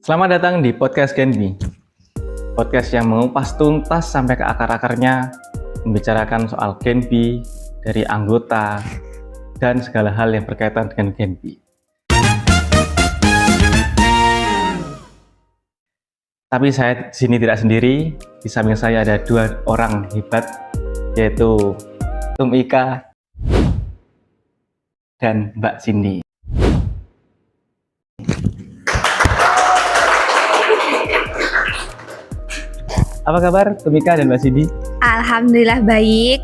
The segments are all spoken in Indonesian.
Selamat datang di podcast Genbi. Podcast yang mengupas tuntas sampai ke akar-akarnya, membicarakan soal Genbi dari anggota dan segala hal yang berkaitan dengan Genbi. Tapi saya di sini tidak sendiri. Di samping saya ada dua orang hebat, yaitu Tum Ika dan Mbak Cindy. Apa kabar Tum Ika dan Mbak Cindy? Alhamdulillah baik.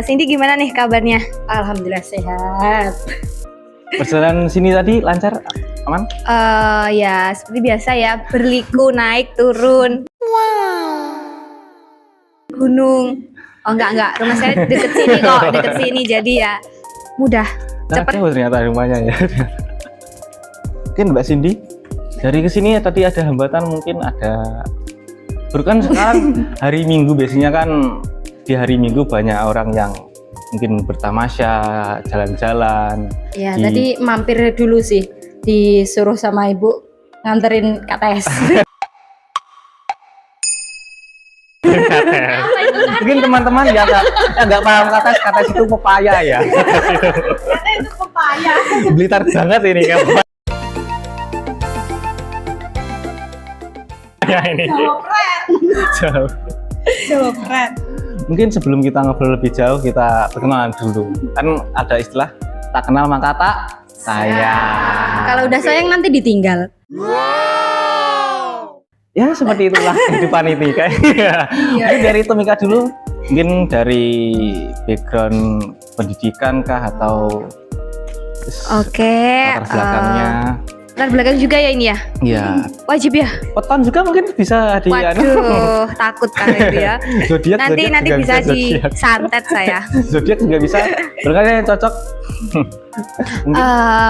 Cindy gimana nih kabarnya? Alhamdulillah sehat. Perjalanan sini tadi lancar, aman? Ya seperti biasa ya, berliku naik turun. Gunung. Oh enggak. Rumah saya deket sini kok, deket sini jadi ya mudah. Cepet. Jauh ternyata rumahnya ya. Mungkin Mbak Cindy dari kesini tadi ada hambatan, mungkin ada. Kan sekarang hari Minggu biasanya kan di hari Minggu banyak orang yang mungkin bertamasya, jalan-jalan. Ya tadi mampir dulu sih, disuruh sama ibu nganterin KTS. Mungkin teman-teman yang nggak paham KTS itu pepaya ya. Katanya itu pepaya. Blitar banget ini kan. Ya ini. Jauh. Mungkin sebelum kita ngobrol lebih jauh, kita perkenalan dulu. Kan ada istilah tak kenal maka tak sayang. Kalau udah sayang nanti ditinggal. Ya seperti itulah kehidupan ini kayaknya. Mungkin dari Tum Ika dulu, mungkin dari background pendidikan kah atau Oke. latar belakangnya. Latar belakang juga ya ini ya? Iya. Wajib ya? Weton juga mungkin bisa di Waduh, takut kalau itu ya. Zodiak Nanti juga bisa zodiak. disantet saya. Zodiak juga bisa. Berkali yang cocok.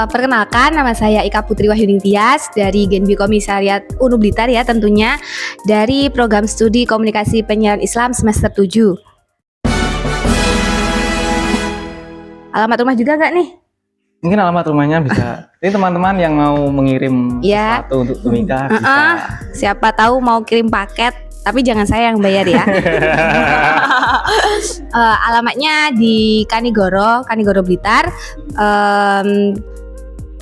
Perkenalkan, nama saya Ika Putri Wahyuni Tias dari Genbi Komisariat UNU Blitar ya tentunya, dari program studi komunikasi penyiaran Islam semester 7. Alamat rumah juga nggak nih? Mungkin alamat rumahnya bisa. Ini teman-teman yang mau mengirim Ya. sesuatu untuk Tum Ika bisa. Siapa tahu mau kirim paket, tapi jangan saya yang bayar ya. Alamatnya di Kanigoro Blitar.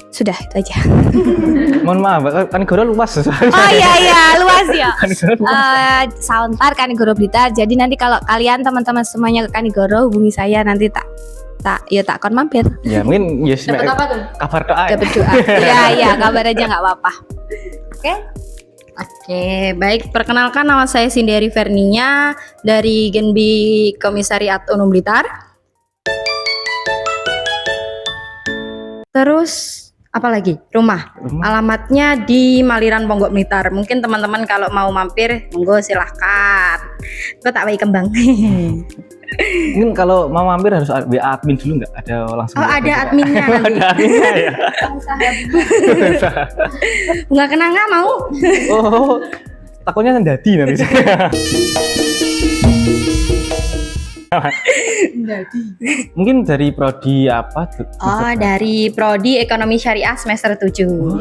Sudah itu aja. Mohon maaf, Kanigoro luas. Oh iya luas ya. Kanigoro luas. Sauntar Kanigoro Blitar. Jadi nanti kalau kalian teman-teman semuanya ke Kanigoro, hubungi saya, nanti tak kon mampir. Ya mungkin yes, Dapat apa tuh? kabar doa. Dapat doa. Iya, kabar aja nggak apa-apa. Oke, baik. Perkenalkan, nama saya Cindy Verninya dari Genbi Komisariat UNU Blitar. Terus apa lagi? Rumah. Alamatnya di Maliran Ponggok Blitar. Mungkin teman-teman kalau mau mampir, monggo silahkan. Kok tak bayi kembang. Mungkin kalau mau mampir harus WA admin dulu nggak? Ada langsung. Oh, ada adminnya nanti. Ada adminnya ya. Bunga kenanga mau? Oh, takutnya ndadi nanti. Mungkin dari prodi apa? Oh, dari Prodi Ekonomi Syariah semester 7. Oh.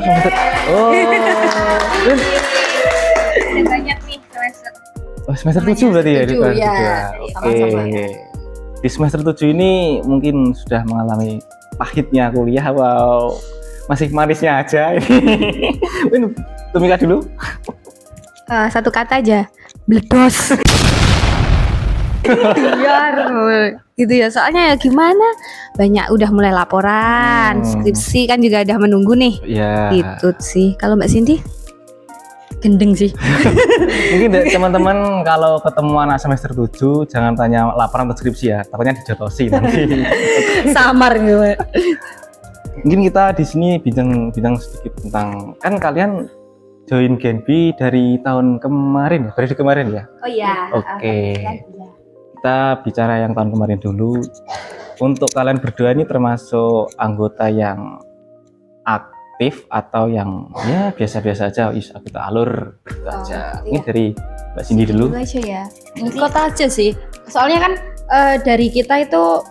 Banyak nih semester. Oh, semester 7 berarti ya? Tujuh, Di ya. Oke. Sama-sama. Di semester 7 ini mungkin sudah mengalami pahitnya kuliah, wow. Masih manisnya aja ini. Mungkin Tum Ika dulu. Satu kata aja, bledos. Biar gitu ya, soalnya ya gimana, banyak udah mulai laporan, skripsi kan juga udah menunggu nih. Ya. Gitu sih. Kalau Mbak Cindy? Gendeng sih. Mungkin teman-teman kalau ketemu anak semester 7 jangan tanya laporan atau skripsi ya, takutnya dijotosi nanti. Samar gitu. Mungkin kita di sini bincang sedikit tentang, kan kalian join Genbi dari tahun kemarin ya, periode kemarin ya. Oh iya. Oke. Kita bicara yang tahun kemarin dulu. Untuk kalian berdua ini termasuk anggota yang aktif atau yang ya biasa-biasa aja, ikut alur gitu aja. Ini dari Mbak Cindy dulu. Dulu aja ya. Ikut aja sih. Soalnya kan dari kita itu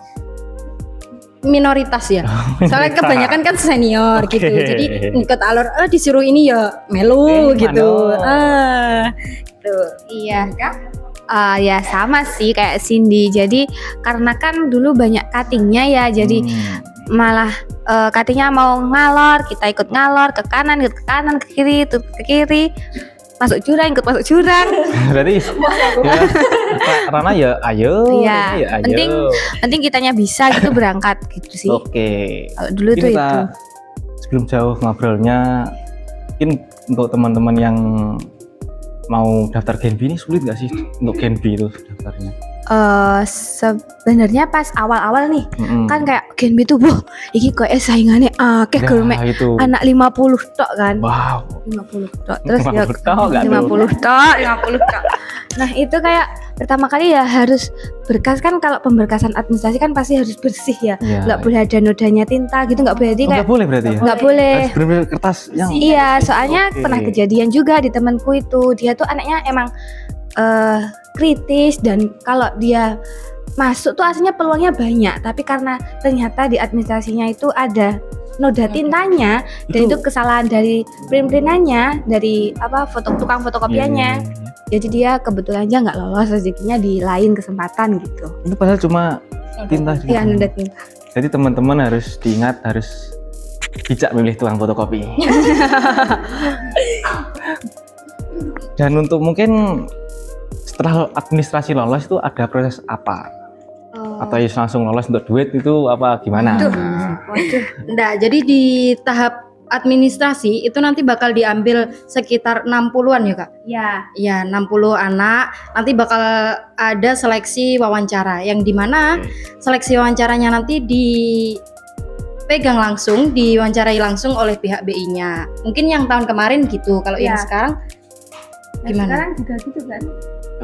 minoritas ya. Soalnya minoritas. kebanyakan kan senior Oke. gitu. Jadi ikut alur disuruh ini ya melu gitu. manut. Gitu. Iya. Kak? Ya sama sih kayak Cindy. Jadi karena kan dulu banyak cuttingnya ya, jadi malah cuttingnya mau ngalor, kita ikut ngalor ke kanan, ke kiri, ke kiri, masuk jurang, ikut masuk jurang. Berarti ya, Rana ya ayo, Iya, Rana ya ayo. penting kitanya bisa gitu berangkat gitu sih. Oke. Kalau dulu Mungkin tuh kita itu. sebelum jauh ngobrolnya, mungkin untuk teman-teman yang mau daftar Genbi ini sulit nggak sih untuk Genbi itu daftarnya? Sebenarnya pas awal-awal nih Mm-mm. kan kayak Genbi tuh, wah, iki kok saingannya akeh Ya, gourmet itu. anak 50 tok kan. Wow. 50 tok. Terus ya 50 tok nggak tuh? 50 tok, 50 tok. Nah, itu kayak pertama kali ya harus berkas kan, kalau pemberkasan administrasi kan pasti harus bersih ya. Iya. Nggak boleh ada nodanya tinta gitu, nggak boleh. Jadi Oh, kayak nggak boleh berarti ya? nggak boleh. Harus bener-bener kertas yang Iya, soalnya Oke. pernah kejadian juga di temanku itu. Dia tuh anaknya emang kritis, dan kalau dia masuk tuh aslinya peluangnya banyak, tapi karena ternyata di administrasinya itu ada noda tintanya, dan itu kesalahan dari print-printannya, dari tukang fotokopiannya. Iya. Jadi dia kebetulan aja nggak lolos rezekinya di lain kesempatan gitu. Itu padahal cuma tinta sih. Iya, noda tinta. Jadi teman-teman harus diingat, harus bijak milih tukang fotokopi. Dan untuk mungkin setelah administrasi lolos itu ada proses apa? Atau ya langsung lolos untuk duit itu apa gimana? Waduh. Nah, jadi di tahap administrasi itu nanti bakal diambil sekitar 60-an ya, Kak? Ya. Ya, 60 anak. Nanti bakal ada seleksi wawancara yang dimana seleksi wawancaranya nanti dipegang langsung, diwawancarai langsung oleh pihak BI-nya. Mungkin yang tahun kemarin gitu. Kalau yang Ya. sekarang gimana? Sekarang juga gitu kan?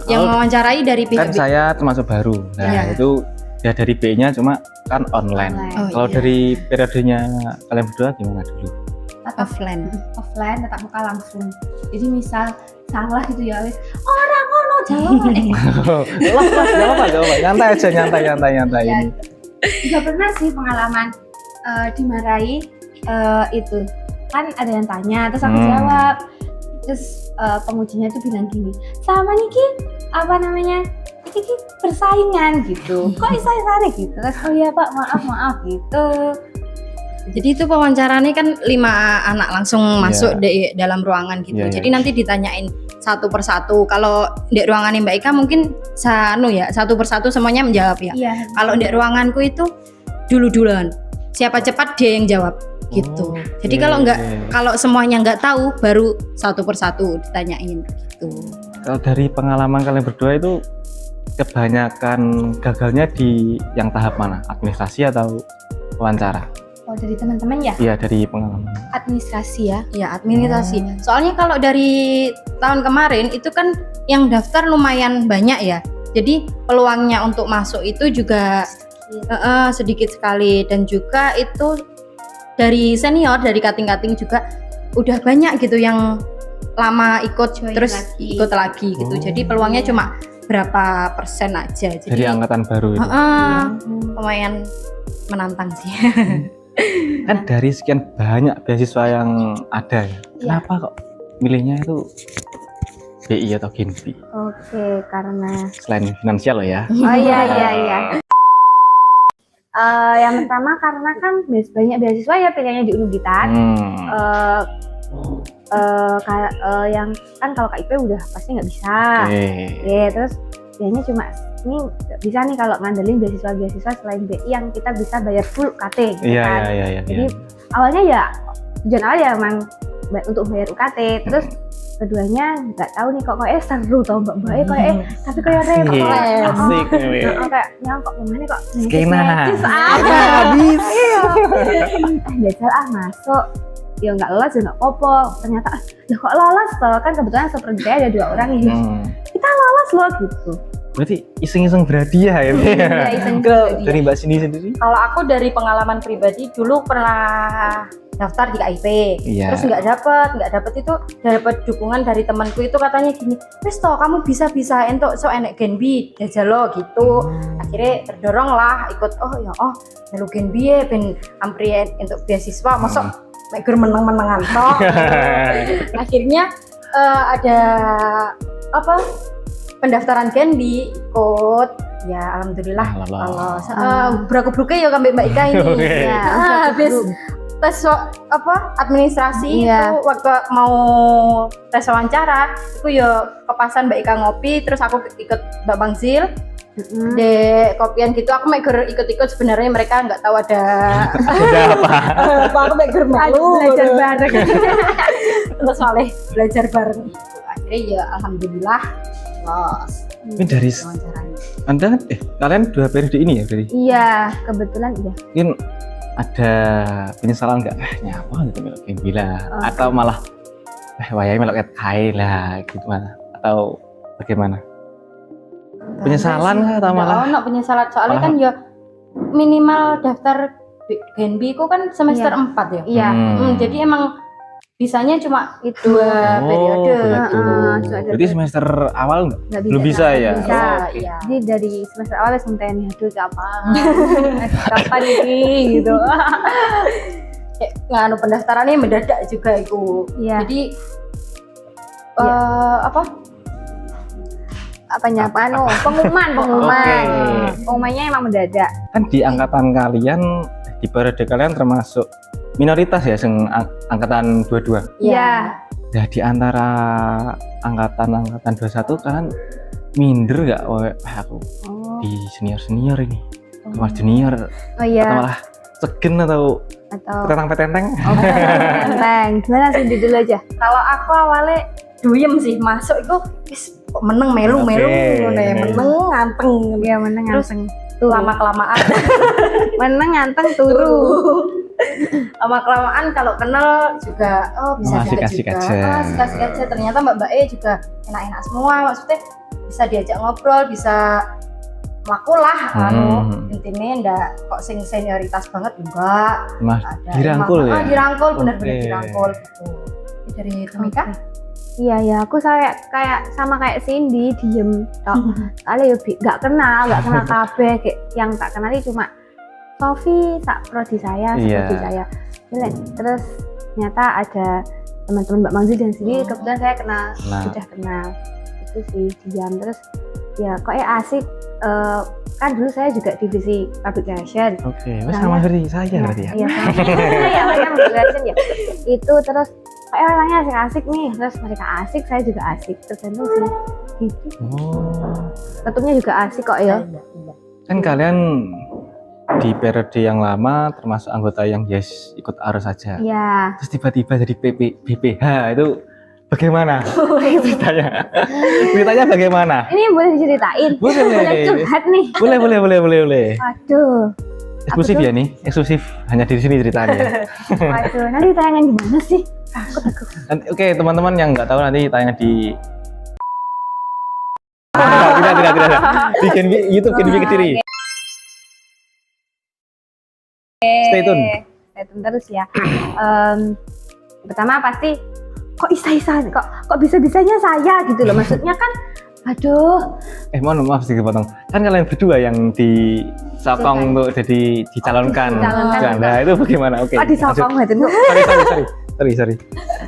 Yang mewawancarai dari pihak Kan BI. saya termasuk baru. Nah, Iya. itu ya dari B-nya cuma kan online. Oh, Kalau iya. dari periodenya kalian berdua gimana dulu? Offline. Offline tetap muka langsung. Jadi misal salah gitu ya wis orang ngono jawaban Gak apa-apa. Nyantai aja, nyantai. Ya, juga pernah sih pengalaman dimarahi itu kan ada yang tanya, terus aku jawab, terus pengujinya tuh bilang gini, sama Niki Niki persaingan gitu, kok isane gitu, terus oh ya Pak maaf gitu. Jadi itu wawancaranya kan 5 anak langsung masuk di dalam ruangan gitu. Iya, Jadi iya. nanti ditanyain satu persatu. Kalau di ruangannya Mbak Ika mungkin satu persatu semuanya menjawab ya. Iya. Kalau di ruanganku itu duluan. Siapa cepat dia yang jawab gitu. Jadi kalau semuanya nggak tahu baru satu persatu ditanyain gitu. Kalau dari pengalaman kalian berdua itu kebanyakan gagalnya di yang tahap mana? Administrasi atau wawancara? Oh, dari teman-teman ya? Iya, dari pengalaman. Administrasi ya. Ya, administrasi. Soalnya kalau dari tahun kemarin itu kan yang daftar lumayan banyak ya. Jadi peluangnya untuk masuk itu juga sedikit sekali, dan juga itu dari senior, dari cutting-cutting juga udah banyak gitu yang lama ikut Join terus lagi. ikut lagi gitu. Jadi peluangnya cuma berapa persen aja. Jadi Dari angkatan baru itu. lumayan menantang sih. Kan dari sekian banyak beasiswa yang ada ya. Kenapa kok milihnya itu BI atau Genbi? Oke, karena Selain finansial loh ya. oh iya. Yang pertama karena kan banyak beasiswa ya pilihannya di Universitas. Yang kan kalau KIP udah pasti nggak bisa. Oke. Terus biasanya cuma ini nggak bisa nih kalau ngandelin beasiswa selain BI yang kita bisa bayar full UKT. Gitu kan. Iya. Jadi awalnya ya tujuan awal ya emang untuk bayar UKT. Terus keduanya nggak tahu nih kok seru tau mbak tapi kayak repot. Asik nih. Kayak kok gimana kok Skena. habis. Jajal masuk. Ya nggak lolos ya nggak popo. Ternyata lah kok lolos toh, kan kebetulan seperti saya ada 2 orang nih. Kita lolos loh gitu. Berarti iseng-iseng berhadiah ya. Iya, iseng Kalau dari Mbak Cindy sendiri? Kalau aku dari pengalaman pribadi dulu pernah daftar di KIP. Iya. Terus nggak dapet itu dapat dukungan dari temanku itu katanya gini, wis toh kamu bisa entuk so enek Genbi jajal lo gitu. Akhirnya terdorong lah ikut melu Genbi ya ben ampri untuk beasiswa masuk mek gur meneng-menengan toh. Akhirnya ada pendaftaran Genbi ikut. Ya alhamdulillah lolos. Brako-broke ya kambek Mbak Ika ini. Oke. Ya, habis tes administrasi Iya. itu waktu mau tes wawancara itu ya kepasan Mbak Ika ngopi terus aku ikut Mbak Bangsil de kopian gitu aku mek gur ikut-ikut sebenarnya mereka nggak tahu ada aku mek gur malu belajar bareng. terus soalnya belajar bareng gitu. Akhirnya ya alhamdulillah lolos Ini dari wawancaranya. Anda kalian 2 periode ini ya berarti? Iya, kebetulan iya. Mungkin ada penyesalan nggak? Nyapa gitu melok Genbi lah, atau malah wayai melok ket kai lah gitu mana? Atau bagaimana? Penyesalan nggak atau malah? Nggak penyesalan soalnya malah- kan ya minimal daftar Genbi ku kan semester Iya. 4 ya. Iya. Jadi emang bisanya cuma Itu 2 periode. begitu. cuma ada Berarti semester awal nggak? nggak Belum bisa ya? Bisa. Oh, oke. Iya. Jadi dari semester awal langsung tanya, aduh kapan? Kapan ini gitu. Kayak nganu pendaftarannya mendadak juga itu. Iya. Jadi Iya. Apa? Pengumuman. Oke. Pengumumannya emang mendadak. Kan di angkatan kalian, di periode kalian termasuk minoritas ya, angkatan 22. Iya. Ya di antara angkatan 21 kan minder nggak? Aku Oh. di senior ini, kelas junior, Oh iya. atau malah segen atau Atau petentang-petenteng? oh, Tentang. Gimana sih dulu aja? kalau aku awalnya duyem sih masuk itu wis kok meneng melu Oke. ngono ya, meneng nganteng. Iya, meneng Terus nganteng. Turu. Lama-kelamaan Meneng nganteng turu. lama-kelamaan kalau kenal juga bisa Asik-asik juga aja. asik-asik aja ternyata Mbak E juga enak-enak semua maksudnya bisa diajak ngobrol bisa laku lah intinya ndak kok sing senioritas banget enggak Mas ada dirangkul emang, ya? dirangkul bener-bener Oke. dirangkul gitu. Ini dari Tumika Iya ya, aku kayak sama kayak Cindy, diem tok. Soalnya ya nggak kenal kabeh, kayak yang tak kenali cuma Sofi, sak prodi saya, Iya. prodi saya. Terus ternyata ada teman-teman Mbak Mangzi dan Cindy, kebetulan saya kenal, Nah. sudah kenal. Itu sih diam terus ya kok asik. Kan dulu saya juga divisi public relation. Oke, wes sama seperti saya berarti ya? Iya, sama. Iya, saya public relation ya. Itu terus kayak orangnya asik-asik nih, terus mereka asik, saya juga asik, tergantung sih. Gitu. Oh, Ketumnya juga asik kok ya. kan kalian di periode yang lama termasuk anggota yang ikut arus saja. Iya. Terus tiba-tiba jadi BPH itu bagaimana? Ceritanya? Ceritanya bagaimana? Ini boleh diceritain? Boleh. Boleh curhat nih. Boleh. Waduh, Eksklusif ya nih, eksklusif hanya di sini ceritanya. waduh. Nanti tayangan di mana sih? Oke, teman-teman yang nggak tahu nanti tanya di tidak. Di Genbi, YouTube Genbi Kediri. Stay tune. Stay tune terus ya. Pertama pasti kok isa-isa, kok bisa-bisanya saya gitu loh. Maksudnya kan, aduh. Mohon maaf sedikit potong. Kan kalian berdua yang disokong untuk jadi dicalonkan. Dicalonkan. Nah, itu bagaimana? Oke. Kok disokong gitu? Sorry.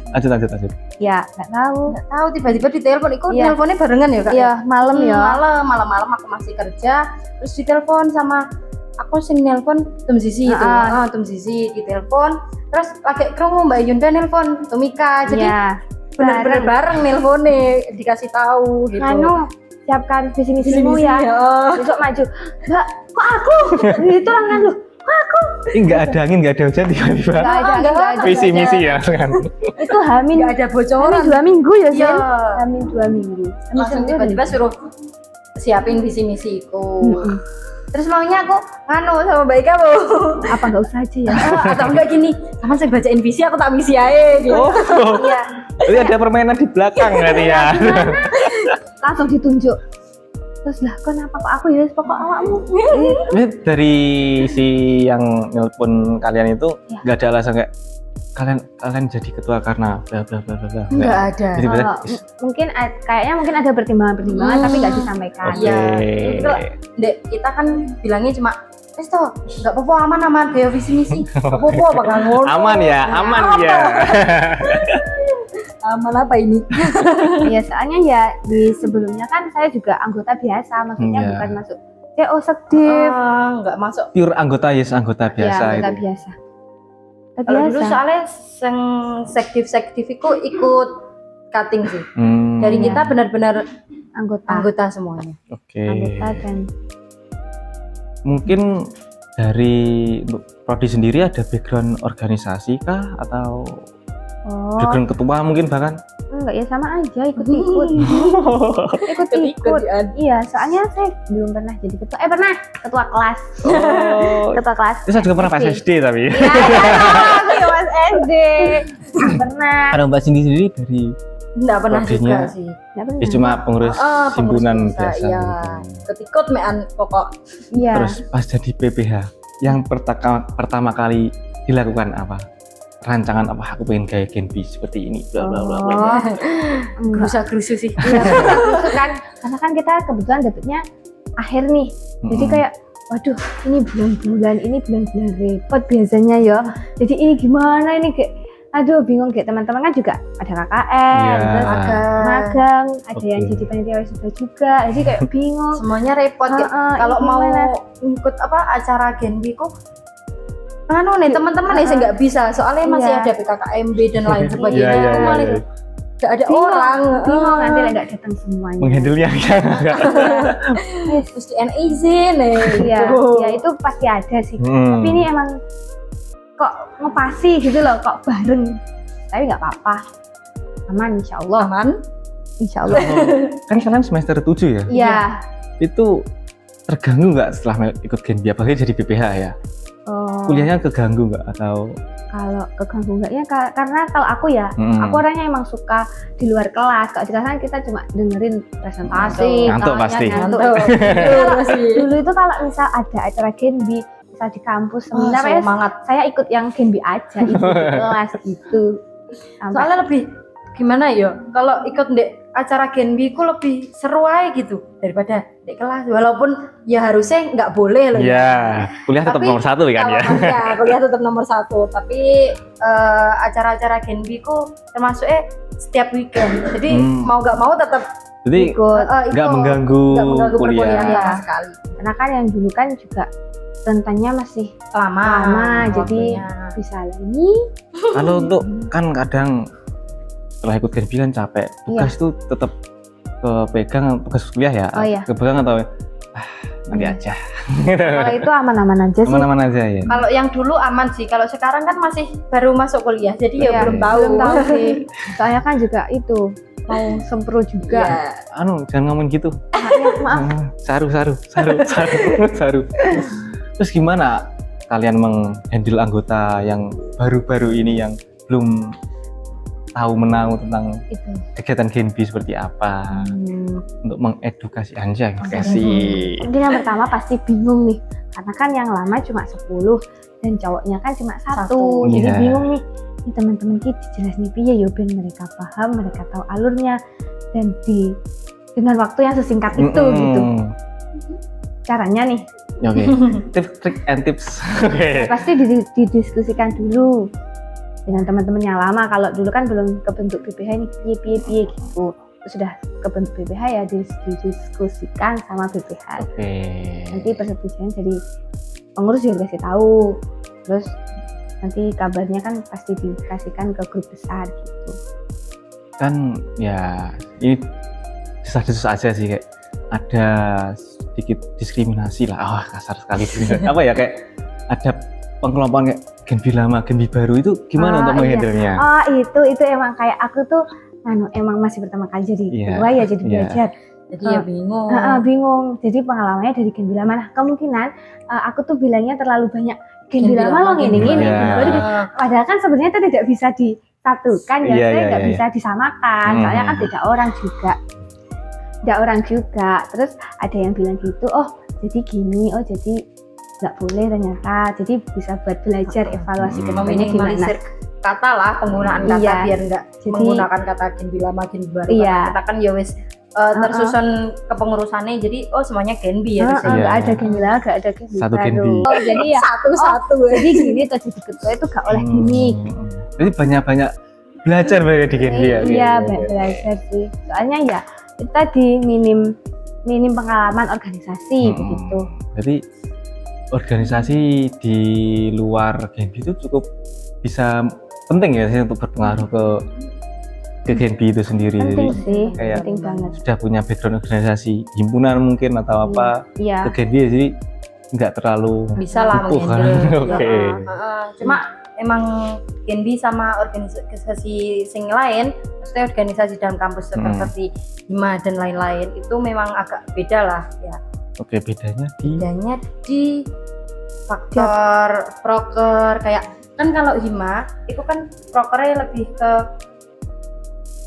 Lanjut. Ya, nggak tahu. nggak tahu tiba-tiba ditelepon itu Iya. teleponnya barengan ya kak Iya, malam ya. malam aku masih kerja terus ditelepon sama aku sing nelpon Tum Sisi itu Tum Sisi ditelepon terus lagi krungu Mbak Yunda nelpon Tumika jadi Iya. bener-bener bareng nelponnya dikasih tahu gitu Anu, siapkan visi misimu ya. Besok maju. Mbak, kok aku? Gitu kan lu. Ini nggak ada angin, nggak ada hujan tiba-tiba. Nggak ada. Visi misi ya kan. Itu Hamin. nggak ada bocoran 2 minggu ya, Iya. Sin? Hamin 2 minggu. langsung tiba-tiba suruh siapin visi misiku terus maunya aku nganu sama Mbak Ika bu Apa nggak usah aja ya? atau enggak gini sama saya bacain visi aku tak visi aja gitu Oh, Iya. jadi ada permainan di belakang berarti ya. Langsung ditunjuk. Terus lah, kenapa kok aku ya? Pokok awakmu. Ini dari si yang nelpon kalian itu Iya. nggak ada alasan kayak kalian jadi ketua karena bla bla bla bla bla. Nggak ada. Tiba-tiba, Mungkin kayaknya mungkin ada pertimbangan-pertimbangan tapi nggak disampaikan. Oke. Iya. Itu Dek, kita kan bilangnya cuma wis toh, nggak apa-apa, aman kayak visi misi. Apa-apa bakal ngono. Aman ya, aman ya. Aman apa ini? Ya soalnya ya di sebelumnya kan saya juga anggota biasa, maksudnya Iya. bukan masuk CO Sekdiv. Nggak masuk. Pure anggota anggota biasa Ya, anggota itu. biasa. Kalau dulu Biasa. soalnya yang sektif itu ikut cutting sih. Dari Iya. kita benar-benar Anggota anggota semuanya. Oke. anggota dan Mungkin dari untuk prodi sendiri ada background organisasi kah atau background ketua mungkin bahkan? enggak ya sama aja ikut-ikut. Ikut-ikut. Iya, soalnya saya belum pernah jadi ketua. Pernah ketua kelas. Oh. Ketua kelas. Itu saya juga pernah pas SD. SD tapi. Iya, aku ya Mas SD. Pernah. Kalau Mbak Cindy sendiri dari Nggak pernah Prodinya. juga sih. Nggak pernah. ya cuma pengurus Pengurus himpunan desa, biasa. Iya. gitu. Ikut-ikut mean pokok. Iya. Terus pas jadi PPH yang pertama kali dilakukan apa? Rancangan apa? Aku pengen kayak Genbi seperti ini. Bla bla bla bla. Oh, enggak. Gerusa-gerusu sih. Iya, itu kan karena kan kita kebetulan dapetnya akhir nih. Jadi kayak waduh, ini bulan-bulan repot biasanya ya. Jadi ini gimana ini kayak aduh bingung kayak teman-teman kan juga ada KKN, Iya. terus magang, ada yang Oke. jadi panitia wisuda juga. Jadi kayak bingung. Semuanya repot ya. Kalau ini mau gimana? ikut apa acara Genbi kok anu nih teman-teman nih saya nggak bisa soalnya masih Iya. ada PKKMB dan lain sebagainya. Iya, iya, Aku iya, malah iya. nggak ada Bingung, orang. bingung nanti nggak datang semuanya. Menghandle-nya enggak. Mesti enak izin nih. Iya, gitu. ya itu pasti ada sih. Tapi ini emang kok ngepasi gitu loh, kok bareng. Tapi nggak apa-apa, aman insya Allah. Aman. Insya Allah. Kan kalian semester 7 ya? Iya. Itu terganggu nggak setelah ikut Genbi? Apalagi jadi PPH ya? Oh, Kuliahnya keganggu nggak atau? kalau keganggu nggak ya karena kalau aku ya, aku orangnya emang suka di luar kelas. Kalau di kelas kan kita cuma dengerin presentasi, Ngantuk tanya, pasti. ngantuk. Ngantuk. Dulu itu kalau misal ada acara Genbi, misal di kampus seminar ya, Semangat. saya ikut yang Genbi aja, ikut di kelas gitu. Sampai Soalnya lebih gimana ya? Kalau ikut di acara Genbi ku lebih seru aja gitu daripada di kelas. Walaupun ya harusnya nggak boleh loh. Iya, kuliah tetap Tapi nomor 1 kan ya? Ya, kuliah tetap nomor 1. Tapi acara-acara Genbi ku termasuk setiap weekend. Jadi mau nggak mau tetap Jadi ikut. nggak mengganggu kuliah. perkuliahan Iya. sama sekali. Karena kan yang dulu kan juga rentannya masih Lama, jadi waktunya. bisa lagi. Kalau untuk kan kadang setelah ikut Genbi kan capek, tugas itu tetap kepegang tugas kuliah ya? Oh, iya. Kepegang atau nanti aja? Kalau itu aman-aman aja sih. Aman-aman aja ya? Kalau yang dulu aman sih. Kalau sekarang kan masih baru masuk kuliah, jadi ya Iya, belum tahu. Belum tahu sih. Soalnya kan juga itu mau sempro juga. Iya. Jangan ngomong gitu. Maaf. Saru. Terus gimana kalian menghandle anggota yang baru-baru ini yang belum tahu menahu tentang Itu. kegiatan Genbi seperti apa untuk mengedukasi anjay, kasih. Mungkin yang pertama pasti bingung nih. Karena kan yang lama cuma 10 dan cowoknya kan cuma satu. Jadi Iya. bingung nih. Ini teman-teman kita jelas nih piye ya ben mereka paham, mereka tahu alurnya dan dengan waktu yang sesingkat itu gitu. Caranya nih Oke. Tips, trik and tips. Oke. pasti didiskusikan dulu dengan teman-teman yang lama. Kalau dulu kan belum kebentuk BPH ini piye gitu. Sudah kebentuk BPH ya didiskusikan sama BPH. Oke. Nanti persetujuan dari pengurus juga kasih tahu. Terus nanti kabarnya kan pasti dikasihkan ke grup besar gitu. Kan ya ini desas-desus aja sih, kayak ada sedikit diskriminasi lah. Kasar sekali. Apa ya, kayak ada pengelompokan kayak Genbi lama, Genbi baru itu gimana untuk menghandle-nya? Oh itu emang kayak aku tuh emang masih pertama kali jadi ketua ya, jadi belajar. Jadi ya bingung. Bingung. Jadi pengalamannya dari Genbi lama. Nah, kemungkinan aku tuh bilangnya terlalu banyak Genbi Genbi lama lama, loh Genbi gini. lama. Padahal kan sebenarnya itu tidak bisa disatukan ya, Iya, saya nggak iya. bisa disamakan. Soalnya kan beda orang juga. Terus ada yang bilang gitu, oh jadi gini, oh jadi nggak boleh ternyata. Jadi bisa buat belajar evaluasi kedepannya gimana. Meminimalisir kata lah, penggunaan kata Iya. biar nggak Jadi- menggunakan kata Genbi lama Genbi baru. Iya. Karena kita kan ya wis tersusun kepengurusannya, jadi semuanya Genbi ya. Heeh, nggak ada Genbi lama, nggak ada Genbi Satu baru. Genbi. Oh, jadi ya Satu-satu. jadi gini tuh di ketua itu gak oleh gini. Jadi banyak-banyak belajar banyak di Genbi ya. Iya, banyak belajar sih. Soalnya ya itu tadi minim pengalaman organisasi begitu. Jadi organisasi di luar Genbi itu cukup bisa penting ya sih untuk berpengaruh ke Genbi itu sendiri. Penting Jadi sih, kayak penting banget. sudah punya background organisasi himpunan mungkin atau apa Iya. ke Genbi ya, jadi nggak terlalu Bisa lah kukuh kan. menghandle. Oke. Cuma emang Genbi sama organisasi sing lain, maksudnya organisasi dalam kampus seperti Hima dan lain-lain itu memang agak beda lah ya. Oke, bedanya di Bedanya di faktor proker, kayak kan kalau Hima itu kan prokernya lebih ke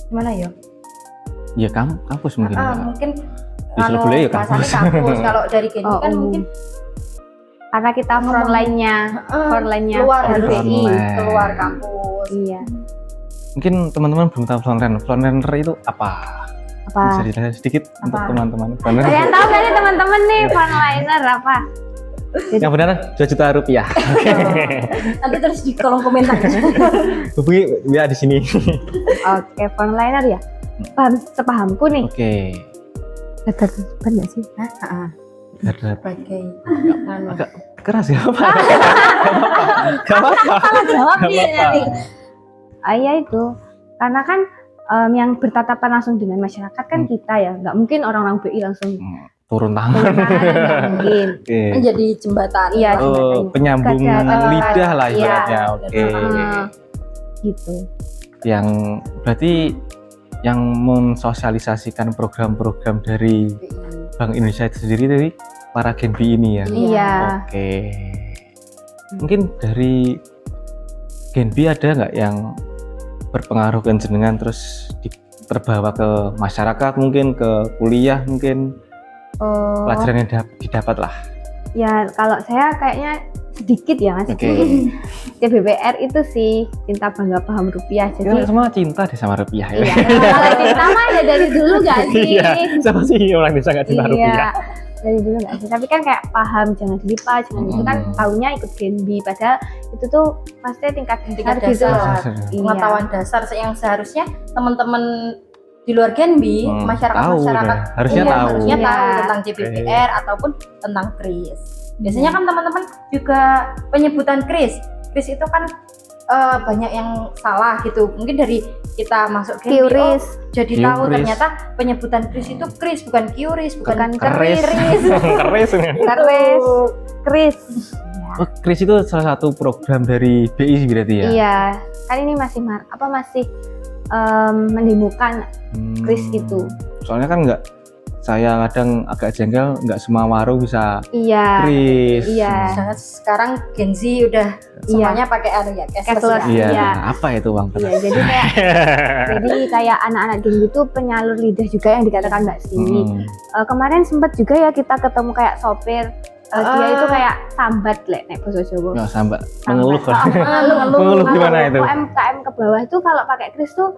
gimana ya? ya kampus mungkin. ya. Mungkin Istilah beliau ya bahasanya kampus. kampus. Kalau dari Genbi Oh, kan umum. mungkin Karena kita frontline-nya frontline-nya keluar LBI. Frontline. keluar kampus. Iya. Mungkin teman-teman belum tahu frontrunner itu apa? Bisa Apa? dijelaskan sedikit untuk Apa? teman-teman. Ada yang tahu nggak nih teman-teman nih frontliner apa? Yang benar 2 juta rupiah. Nanti terus di kolom komentar. Hubungi ya di sini. Oke, frontliner ya. Sepahamku nih. Oke. Betul nggak sih? Darat. Sebagai Agak keras ya apa? Gak apa-apa. Jawab Gak nih apa-apa. nanti. Iya itu. Karena kan yang bertatapan langsung dengan masyarakat kan kita ya. Nggak mungkin orang-orang BI langsung Turun turun tangan. tangan, nggak mungkin. Oke. menjadi jembatan. Iya. Oh, jembatannya. penyambung Gajah, lidah lah iya. ibaratnya. Oke. Gitu. Yang berarti yang mensosialisasikan program-program dari Bank Indonesia itu sendiri dari para Genbi ini ya. Iya. Oke. Mungkin dari Genbi ada nggak yang berpengaruh ke jenengan terus terbawa ke masyarakat mungkin ke kuliah mungkin Oh, pelajaran yang didapat lah. ya kalau saya kayaknya sedikit ya Mas. Oke. CBBR itu sih cinta bangga paham rupiah. Kita Jadi semua cinta deh sama rupiah ya. iya. Kalau cinta mah ya dari dulu gak sih? Iya. Siapa sih orang desa nggak cinta rupiah? Dari dulu nggak sih, tapi kan kayak paham jangan dilipa, jangan itu kan taunya ikut Genbi, padahal itu tuh pasti tingkat Tingkat dasar gitu loh. dasar. Iya. Pengetahuan dasar yang seharusnya teman-teman di luar Genbi, tahu masyarakat udah. Harusnya iya, tahu. harusnya Iya. tahu tentang CBBR ataupun tentang KRIS. Biasanya kan teman-teman juga penyebutan KRIS itu kan banyak yang salah gitu. Mungkin dari kita masuk Genbi, Qris, jadi tahu Qris. ternyata penyebutan KRIS itu KRIS bukan QRIS, bukan Keris. KRIS. Keris. Kris. Oh, Kris itu salah satu program dari BI berarti ya? Iya, kan ini masih masih mendemukan Kris itu. Soalnya kan saya kadang agak jengkel nggak semua warung bisa Iya. Kris. Iya. Sangat sekarang Gen Z udah semuanya pakai cashless Cashless. ya. Iya. Iya. Apa itu Bang? Iya, jadi kayak anak-anak Genbi itu penyalur lidah juga yang dikatakan Mbak Sini. Kemarin sempat juga ya kita ketemu kayak sopir. Dia itu kayak sambat nek bahasa Jawa. Ya sambat mengeluh. Mengeluh. Mengeluh gimana itu? UMKM ke bawah itu kalau pakai kris tuh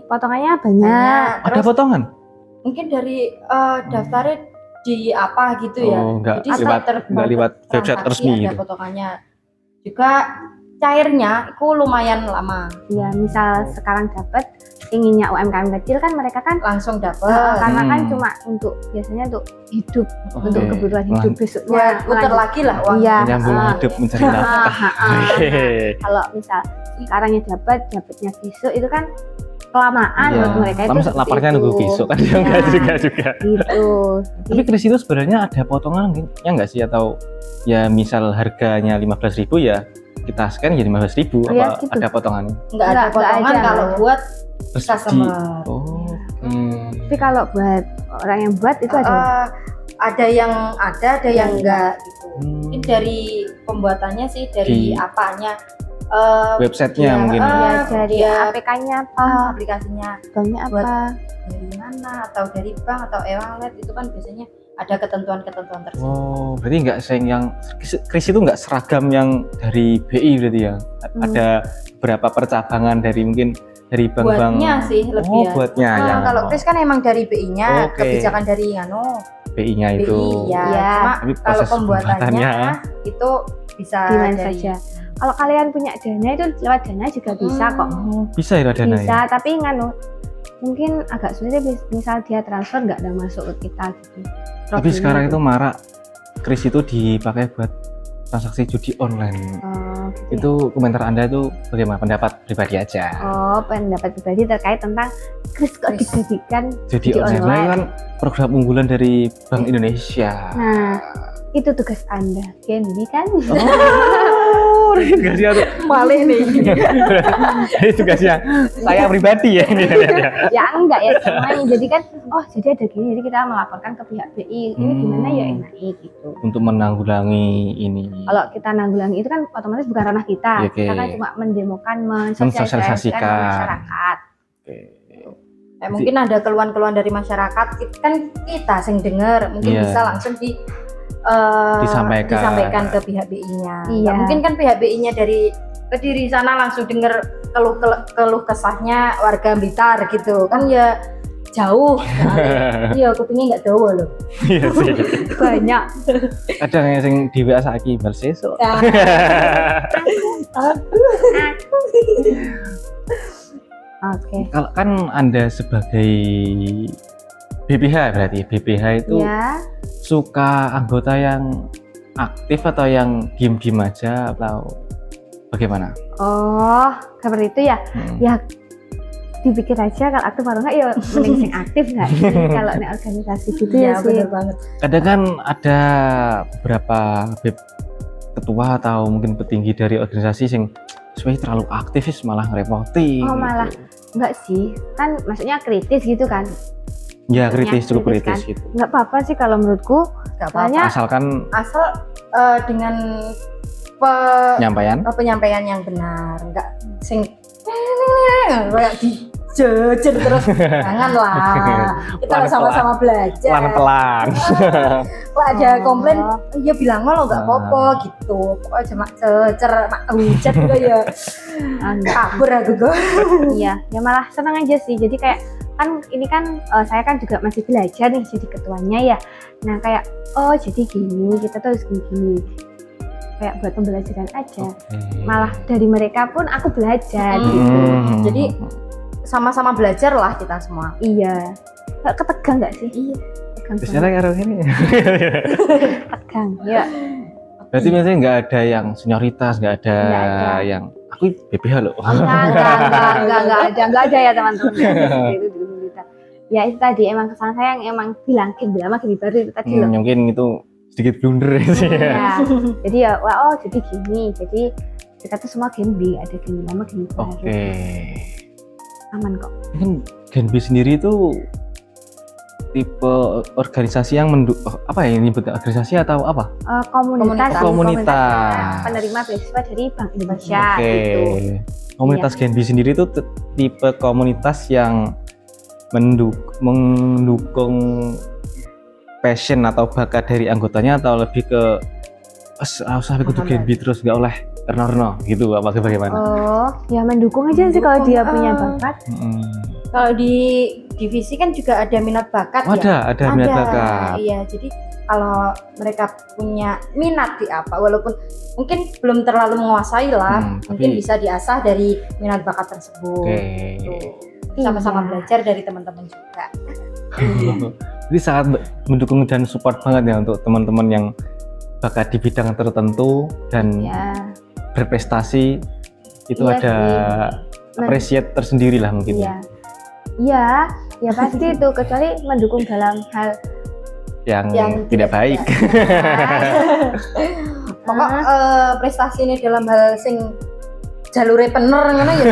potongannya banyak. Ada potongan? Mungkin dari daftarnya di apa gitu ya. Oh, nggak Jadi nggak lewat website transaksi resmi ada gitu. potongannya. Juga cairnya itu lumayan lama, Ya, misal sekarang dapat inginnya UMKM kecil kan mereka kan langsung dapat. karena kan cuma biasanya untuk hidup, untuk Oke. kebutuhan hidup besoknya. Buat putar lanjut. lagi lah uang. Iya. Menyambung hidup mencari nafkah. Oke. Kalau misal sekarangnya dapatnya besok itu kan kelamaan Iya. buat mereka itu. Lama seperti laparnya itu. nunggu besok kan Iya. enggak juga. Gitu. Tapi Kris itu sebenarnya ada potongan ya nggak sih atau ya misal harganya 15.000 ya kita scan jadi 15.000 Iya, apa gitu. ada potongannya? Nggak ada Nggak potongan ada. kalau buat Terus customer. Oh. Tapi kalau buat orang yang buat itu ada. Ada yang ada yang enggak gitu. Mungkin Hmm. dari pembuatannya sih, dari Di- apanya, Websitenya Iya, mungkin. Ya, ya. dari dia APK-nya apa, aplikasinya banknya buat- apa. dari mana atau dari bank atau e-wallet itu kan biasanya ada ketentuan-ketentuan tersebut. Oh, berarti nggak yang Kris itu nggak seragam yang dari BI berarti ya? Ada beberapa percabangan dari mungkin dari bank-bank. Buatnya sih lebih Oh, ya. buatnya ya. Kalau Kris kan emang dari BI-nya, Oke. kebijakan dari BI-nya itu. BI ya. Iya. Cuma Tapi kalau proses pembuatannya itu bisa Di mana dari saja. Kalau kalian punya dana itu lewat dana juga bisa kok. Oh, bisa ya dana Bisa, ya? tapi mungkin agak sulit ya, misal dia transfer nggak ada masuk ke kita gitu. Tapi Problemnya sekarang itu marak Kris itu dipakai buat transaksi judi online. gitu ya. Itu komentar Anda itu bagaimana? Pendapat pribadi aja. Oh, pendapat pribadi terkait tentang Kris kok Kris. dijadikan Judi judi online online. kan program unggulan dari Bank Indonesia. Nah, itu tugas Anda, Genbi kan? Oh, tugasnya tuh. malih nih. Jadi tugasnya saya pribadi ya ini. Ya enggak ya, semuanya. Jadi kan, oh jadi ada gini, jadi kita melaporkan ke pihak BI. Ini gimana ya enaknya gitu. Untuk menanggulangi ini. Kalau kita nanggulangi itu kan otomatis bukan ranah kita. Oke. Kita kan cuma mendemokan, Mensosialisasikan. mensosialisasikan ke masyarakat. Oke. Mungkin ada keluhan-keluhan dari masyarakat, kan kita sing denger, mungkin Iya. bisa langsung Disampaikan. disampaikan ke pihak BI-nya. Iya. Nggak mungkin kan pihak BI-nya dari Kediri sana langsung denger keluh kesahnya warga Blitar gitu kan ya jauh. Iya, kupingnya nggak jauh loh. Iya sih. Banyak. Kadang yang sing di WA saiki bal sesuk. Oke. Kalau kan Anda sebagai BPH berarti BPH itu Ya. suka anggota yang aktif atau yang diem-diem aja atau bagaimana? Oh, seperti itu ya. Ya, dipikir aja kalau aktif atau enggak ya mending sing aktif nggak sih kalau nih organisasi gitu ya sih. bener banget. Kadang kan ada beberapa ketua atau mungkin petinggi dari organisasi yang sebenarnya terlalu aktivis malah ngerepoti. Oh, malah. Enggak sih, kan maksudnya kritis gitu kan. Ya Maksudnya kritis, cukup kritis kritis kan. gitu. Enggak apa-apa sih kalau menurutku. Nggak apa-apa. Soalnya Asalkan Asal dengan penyampaian. penyampaian yang benar, nggak sing kayak dijejer terus, janganlah. Kita Pelan-pelan. sama-sama belajar. Pelan-pelan. Kalau ada komplain, Oh. ya bilang lo nggak apa-apa gitu. Pokoknya cuma cecer, mak hujat juga ya. Kabur aku kok. Iya, ya malah senang aja sih. Jadi kayak kan ini kan saya kan juga masih belajar nih jadi ketuanya ya. Nah kayak oh jadi gini, kita tuh harus gini. Kayak buat pembelajaran aja. Malah dari mereka pun aku belajar gitu. Jadi sama-sama belajar lah kita semua. Iya. Nggak ketegang nggak sih? Iya. Tegang Biasanya banget. karo ini. Tegang. Ya. Berarti biasanya nggak ada yang senioritas, nggak ada Nggak ada. yang aku BPH loh. Enggak ada ya teman-teman. Itu dulu kita. Ya itu tadi emang kesalahan saya yang emang bilang lama gini baru itu tadi loh. Mungkin itu sedikit blunder sih ya. Ya. Jadi ya wah oh jadi gini. Jadi kita tuh semua Genbi, ada Genbi lama, Genbi baru. Oke. Aman kok. Mungkin Genbi sendiri itu tipe organisasi yang apa ya ini nyebutnya organisasi atau apa? Komunitas. Komunitas. Penerima beasiswa dari Bank Indonesia Oke. gitu. Komunitas Genbi sendiri itu tipe komunitas yang mendukung passion atau bakat dari anggotanya atau lebih ke usah ikut Genbi terus nggak oleh erno gitu apa bagaimana? Oh, ya mendukung aja sih kalau dia punya bakat. Kalau di divisi kan juga ada minat bakat Oh, ya. ada minat bakat. Iya, jadi kalau mereka punya minat di apa, walaupun mungkin belum terlalu menguasai lah, mungkin tapi- bisa diasah dari minat bakat tersebut. Oke. Tuh. Sama-sama Iya. belajar dari teman-teman juga. Jadi sangat mendukung dan support banget ya untuk teman-teman yang bakat di bidang tertentu dan Ya. berprestasi itu Iya ada sih. appreciate tersendiri lah mungkin. Iya. Iya, ya pasti itu kecuali mendukung dalam hal Yang tidak baik. Pokok prestasi ini dalam hal sing jalure bener ngono ya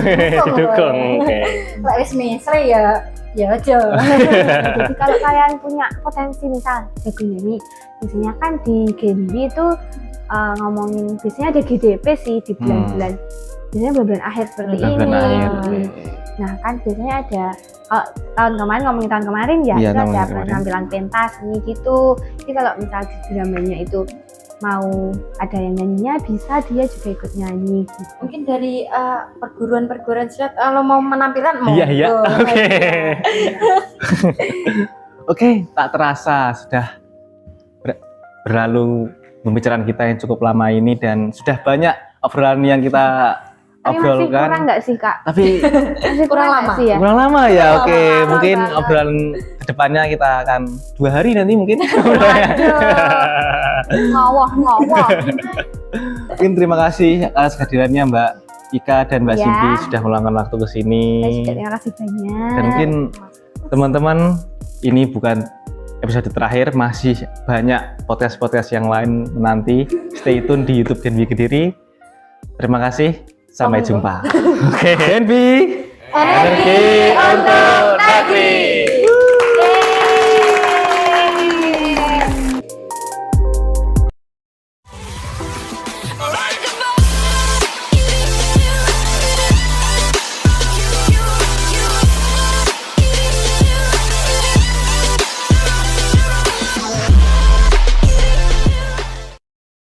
Didukung. Oke. Lek wis mesre ya aja. Jadi kalau kalian punya potensi misal jago nyanyi, biasanya kan di Genbi itu ngomongin biasanya ada GDP sih di bulan-bulan biasanya bulan-bulan akhir seperti Bulan ini. akhir. Nah kan biasanya ada kalau tahun kemarin ngomongin tahun kemarin ya Iya, itu tahun ada kemarin. penampilan pentas nih gitu. Jadi kalau misal di dramanya itu mau ada yang nyanyinya bisa dia juga ikut nyanyi gitu. Mungkin dari perguruan-perguruan silat kalau mau menampilkan mau. Iya, iya. Oke. Oke, tak terasa sudah berlalu pembicaraan kita yang cukup lama ini dan sudah banyak obrolan yang kita Tapi masih kurang obrolkan. nggak sih kak? Tapi Masih Kurang nggak lama. sih ya? kurang lama ya. Oke, Lama mungkin banget. obrolan kedepannya kita akan 2 hari nanti mungkin. Ngawah. Mungkin terima kasih atas kehadirannya Mbak Ika dan Mbak Iya. Cindy sudah meluangkan waktu ke sini. Saya juga terima kasih banyak. Dan mungkin teman-teman ini bukan episode terakhir, masih banyak podcast-podcast yang lain menanti. Stay tune di YouTube Denby Kediri. Terima kasih, sampai jumpa. Oke, Denby. Energi untuk Negeri.